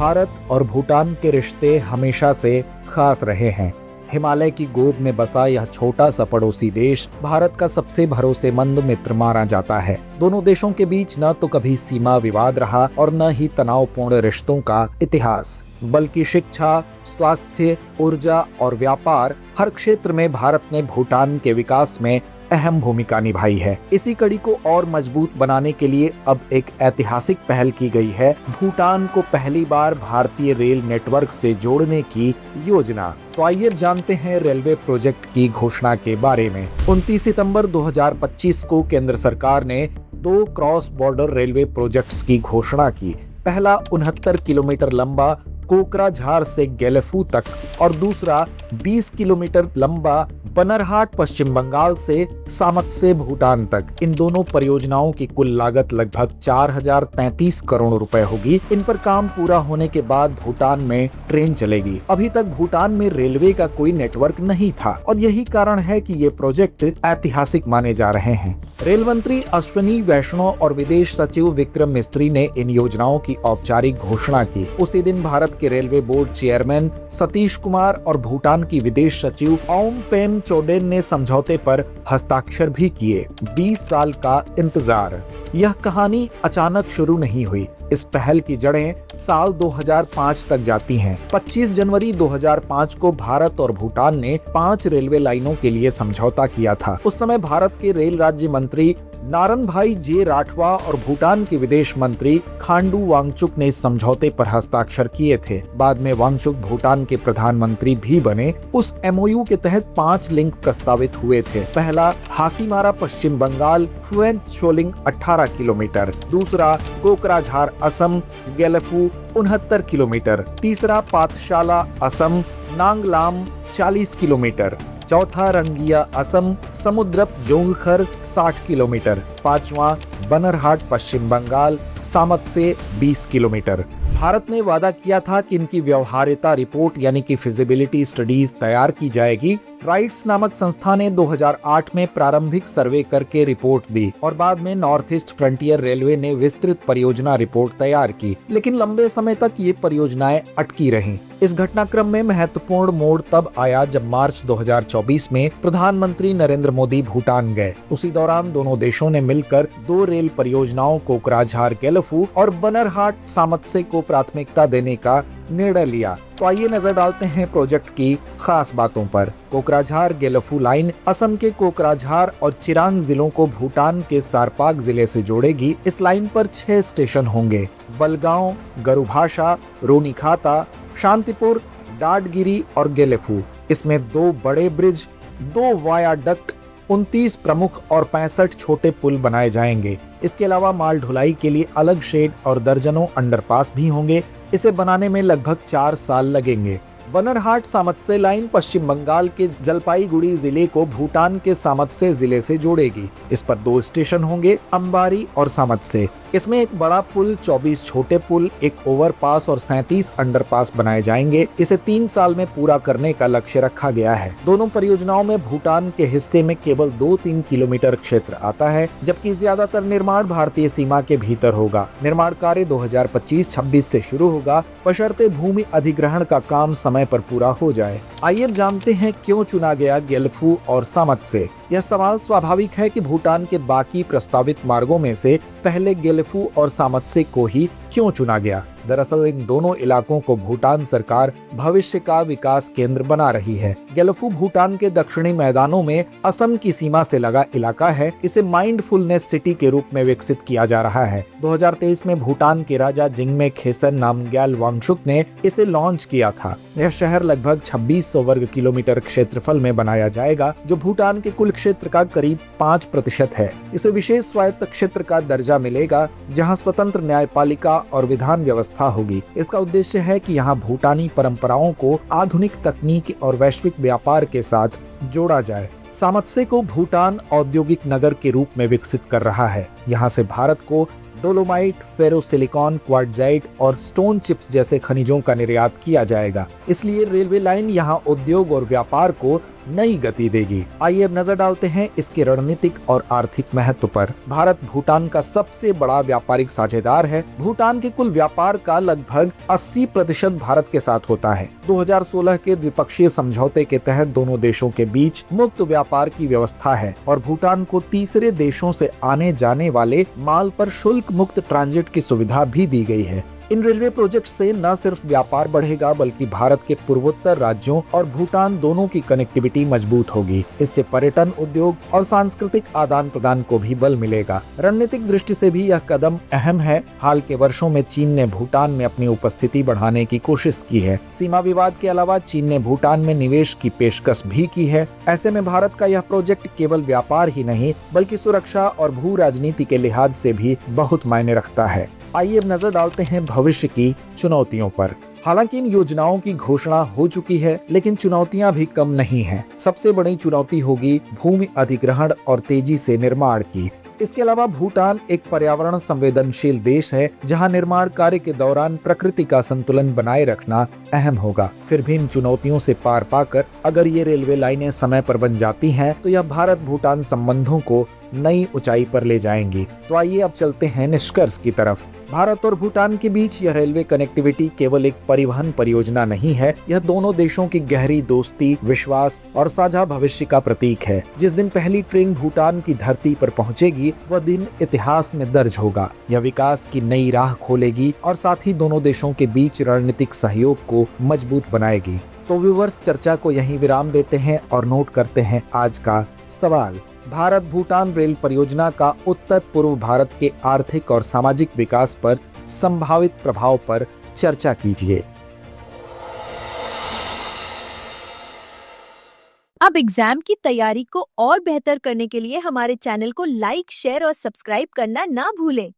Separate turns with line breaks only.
भारत और भूटान के रिश्ते हमेशा से खास रहे हैं। हिमालय की गोद में बसा यह छोटा सा पड़ोसी देश भारत का सबसे भरोसेमंद मित्र माना जाता है। दोनों देशों के बीच न तो कभी सीमा विवाद रहा और न ही तनावपूर्ण रिश्तों का इतिहास, बल्कि शिक्षा, स्वास्थ्य, ऊर्जा और व्यापार हर क्षेत्र में भारत ने भूटान के विकास में अहम भूमिका निभाई है। इसी कड़ी को और मजबूत बनाने के लिए अब एक ऐतिहासिक पहल की गई है। भूटान को पहली बार भारतीय रेल नेटवर्क से जोड़ने की योजना। तो आइए जानते हैं रेलवे प्रोजेक्ट की घोषणा के बारे में। 29 सितंबर 2025 को केंद्र सरकार ने 2 क्रॉस बॉर्डर रेलवे प्रोजेक्ट्स की घोषणा की। पहला 69 किलोमीटर लंबा कोकराझार से गेलेफू तक और दूसरा 20 किलोमीटर लंबा बनरहाट पश्चिम बंगाल से सामत से भूटान तक। इन दोनों परियोजनाओं की कुल लागत लगभग 4033 करोड़ रुपए होगी। इन पर काम पूरा होने के बाद भूटान में ट्रेन चलेगी। अभी तक भूटान में रेलवे का कोई नेटवर्क नहीं था और यही कारण है कि ये प्रोजेक्ट ऐतिहासिक माने जा रहे हैं। रेल मंत्री अश्विनी वैष्णव और विदेश सचिव विक्रम मिस्त्री ने इन योजनाओं की औपचारिक घोषणा की। उसी दिन भारत के railway board chairman Satish Kumar और भूटान की विदेश सचिव ओम पेम चोडेन ने समझौते पर हस्ताक्षर भी किए। 20 साल का इंतजार। यह कहानी अचानक शुरू नहीं हुई। इस पहल की जड़ें साल 2005 तक जाती हैं। 25 जनवरी 2005 को भारत और भूटान ने 5 रेलवे लाइनों के लिए समझौता किया था। उस समय भारत के रेल राज्य मंत्री नारनभाई जे राठवा और भूटान के विदेश मंत्री खांडू वांगचुक ने इस समझौते पर हस्ताक्षर किए थे। बाद में वांगचुक भूटान के प्रधानमंत्री भी बने। उस एमओयू के तहत 5 लिंक प्रस्तावित हुए थे। पहला हासीमारा पश्चिम बंगाल फुएंटशोलिंग 18 किलोमीटर, दूसरा कोकराझार असम गेलेफू 69 किलोमीटर, तीसरा पाठशाला असम नांगलाम 40 किलोमीटर, चौथा रंगिया असम समुद्रप जोंगखर 60 किलोमीटर, पांचवा बनरहाट पश्चिम बंगाल सामत से 20 किलोमीटर। भारत ने वादा किया था कि इनकी व्यवहार्यता रिपोर्ट यानी कि फिजिबिलिटी स्टडीज तैयार की जाएगी। राइट्स नामक संस्था ने 2008 में प्रारंभिक सर्वे करके रिपोर्ट दी और बाद में नॉर्थ ईस्ट फ्रंटियर रेलवे ने विस्तृत परियोजना रिपोर्ट तैयार की, लेकिन लंबे समय तक ये परियोजनाएं अटकी रहीं। इस घटनाक्रम में महत्वपूर्ण मोड़ तब आया जब मार्च 2024 में प्रधानमंत्री नरेंद्र मोदी भूटान गए। उसी दौरान दोनों देशों ने मिलकर 2 रेल परियोजनाओं कोकराझार गेलेफू और बनरहाट सामतसे को प्राथमिकता देने का निर्णय लिया। तो आइए नजर डालते हैं प्रोजेक्ट की खास बातों पर। कोकराझार गेलेफू लाइन असम के कोकराझार और चिरांग जिलों को भूटान के सारपाक जिले से जोड़ेगी। इस लाइन पर 6 स्टेशन होंगे: बलगांव, गरुभाषा, रोनीखाता, शांतिपुर, डाडगिरी और गेलेफू। इसमें 2 बड़े ब्रिज, 2 वायाडक्ट, 29 प्रमुख और 65 छोटे पुल बनाए जाएंगे। इसके अलावा माल ढुलाई के लिए अलग शेड और दर्जनों अंडरपास भी होंगे। इसे बनाने में लगभग 4 साल लगेंगे। बनरहाट सामतसे लाइन पश्चिम बंगाल के जलपाईगुड़ी जिले को भूटान के सामतसे जिले से जोड़ेगी। इस पर 2 स्टेशन होंगे, अंबारी और सामतसे। इसमें एक बड़ा पुल, 24 छोटे पुल, एक ओवरपास और 37 अंडरपास बनाए जाएंगे। इसे 3 साल में पूरा करने का लक्ष्य रखा गया है। दोनों परियोजनाओं में भूटान के हिस्से में केवल 2-3 किलोमीटर क्षेत्र आता है, जबकि ज्यादातर निर्माण भारतीय सीमा के भीतर होगा। निर्माण कार्य 2025-26 से शुरू होगा, बशर्ते भूमि अधिग्रहण का काम समय पर पूरा हो जाए। आइए जानते हैं क्यों चुना गया गेलेफू और सामतसे। यह सवाल स्वाभाविक है कि भूटान के बाकी प्रस्तावित मार्गों में से पहले गेलेफू और सामतसे को ही क्यों चुना गया। दरअसल इन दोनों इलाकों को भूटान सरकार भविष्य का विकास केंद्र बना रही है। गेलेफू भूटान के दक्षिणी मैदानों में असम की सीमा से लगा इलाका है। इसे माइंडफुलनेस सिटी के रूप में विकसित किया जा रहा है। 2023 में भूटान के राजा जिंगमे खेसर नामग्याल वांगचुक ने इसे लॉन्च किया था। यह शहर लगभग 2600 वर्ग किलोमीटर क्षेत्रफल में बनाया जाएगा, जो भूटान के कुल क्षेत्र का करीब 5% है। इसे विशेष स्वायत्त क्षेत्र का दर्जा मिलेगा, जहाँ स्वतंत्र न्यायपालिका और विधान व्यवस्था होगी। इसका उद्देश्य है कि यहाँ भूटानी परंपराओं को आधुनिक तकनीक और वैश्विक व्यापार के साथ जोड़ा जाए। सामतसे को भूटान औद्योगिक नगर के रूप में विकसित कर रहा है। यहाँ से भारत को डोलोमाइट, फेरोसिलिकॉन, क्वार्टजाइट और स्टोन चिप्स जैसे खनिजों का निर्यात किया जाएगा। इसलिए रेलवे लाइन यहाँ उद्योग और व्यापार को नई गति देगी। आइए अब नजर डालते हैं इसके रणनीतिक और आर्थिक महत्व पर। भारत भूटान का सबसे बड़ा व्यापारिक साझेदार है। भूटान के कुल व्यापार का लगभग 80% भारत के साथ होता है। 2016 के द्विपक्षीय समझौते के तहत दोनों देशों के बीच मुक्त व्यापार की व्यवस्था है और भूटान को तीसरे देशों से आने जाने वाले माल पर शुल्क मुक्त ट्रांजिट की सुविधा भी दी गई है। इन रेलवे प्रोजेक्ट से न सिर्फ व्यापार बढ़ेगा बल्कि भारत के पूर्वोत्तर राज्यों और भूटान दोनों की कनेक्टिविटी मजबूत होगी। इससे पर्यटन उद्योग और सांस्कृतिक आदान प्रदान को भी बल मिलेगा। रणनीतिक दृष्टि से भी यह कदम अहम है। हाल के वर्षों में चीन ने भूटान में अपनी उपस्थिति बढ़ाने की कोशिश की है। सीमा विवाद के अलावा चीन ने भूटान में निवेश की पेशकश भी की है। ऐसे में भारत का यह प्रोजेक्ट केवल व्यापार ही नहीं बल्कि सुरक्षा और भू राजनीति के लिहाज से भी बहुत मायने रखता है। आइए अब नजर डालते हैं भविष्य की चुनौतियों पर। हालांकि इन योजनाओं की घोषणा हो चुकी है, लेकिन चुनौतियां भी कम नहीं हैं। सबसे बड़ी चुनौती होगी भूमि अधिग्रहण और तेजी से निर्माण की। इसके अलावा भूटान एक पर्यावरण संवेदनशील देश है, जहां निर्माण कार्य के दौरान प्रकृति का संतुलन बनाए रखना अहम होगा। फिर भी इन चुनौतियों से पार पाकर अगर ये रेलवे लाइनें समय पर बन जाती हैं, तो यह भारत भूटान संबंधों को नई ऊंचाई पर ले जाएंगी। तो आइए अब चलते हैं निष्कर्ष की तरफ। भारत और भूटान के बीच यह रेलवे कनेक्टिविटी केवल एक परिवहन परियोजना नहीं है, यह दोनों देशों की गहरी दोस्ती, विश्वास और साझा भविष्य का प्रतीक है। जिस दिन पहली ट्रेन भूटान की धरती पर पहुंचेगी, वह दिन इतिहास में दर्ज होगा। यह विकास की नई राह खोलेगी और साथ ही दोनों देशों के बीच रणनीतिक सहयोग को मजबूत बनाएगी। तो व्यूअर्स, चर्चा को यहीं विराम देते हैं और नोट करते हैं आज का सवाल। भारत भूटान रेल परियोजना का उत्तर पूर्व भारत के आर्थिक और सामाजिक विकास पर संभावित प्रभाव पर चर्चा कीजिए।
अब एग्जाम की तैयारी को और बेहतर करने के लिए हमारे चैनल को लाइक, शेयर और सब्सक्राइब करना ना भूलें।